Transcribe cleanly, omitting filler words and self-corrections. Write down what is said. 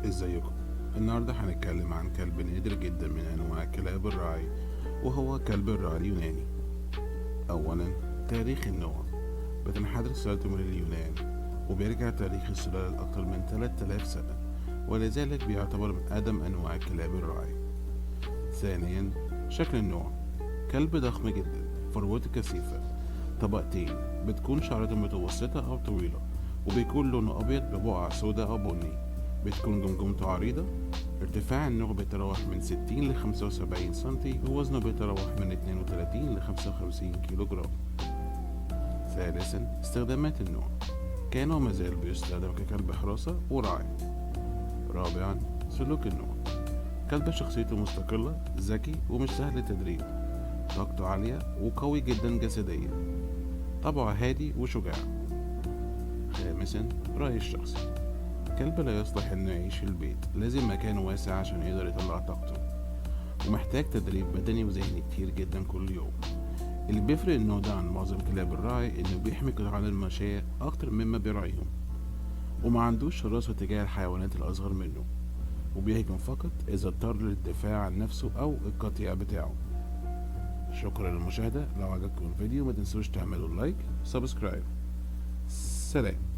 ازيكم؟ النهاردة هنتكلم عن كلب نادر جدا من انواع كلاب الراعي، وهو كلب الراعي اليوناني. اولا، تاريخ النوع. بتنحدر سلالته من اليونان، وبيرجع تاريخ السلالة لأكثر من 3000 سنة، ولذلك بيعتبر من أقدم أنواع كلاب الراعي. ثانيا، شكل النوع. كلب ضخم جدا، فروته كثيفة، طبقتين، بتكون شعرته متوسطة أو طويلة، وبيكون لونه أبيض ببقع سوداء أو بني. بتكون جمجمته عريضة. ارتفاع النوع بيتراوح من 60 ل 75 سنتي، ووزنه بيتراوح من 32 ل 55 كيلو جرام. ثالثا، استخدامات النوع. كان ومازال بيستخدم ككلب حراسة وراعي. رابعا، سلوك النوع. كلب شخصيته مستقلة، ذكي ومش سهل التدريب، طاقته عالية وقوي جدا جسديا، طبعه هادي وشجاع. خامسا، رأيي الشخصي. كلب لا يصلح انه يعيش في البيت، لازم مكان واسع عشان يقدر يطلع طاقته، ومحتاج تدريب بدني وذهني كتير جدا كل يوم. اللي بيفرق النوع ده عن معظم كلاب الراعي انه بيحمي قطعان الماشية اكتر مما بيراعيهم، وما عندوش شراسة تجاه الحيوانات الاصغر منه، وبيهجم فقط اذا اضطر للدفاع عن نفسه او القطيع بتاعه. شكرا للمشاهدة. لو عجبكم الفيديو ما تنسوش تعملوا لايك وسبسكرايب. سلام.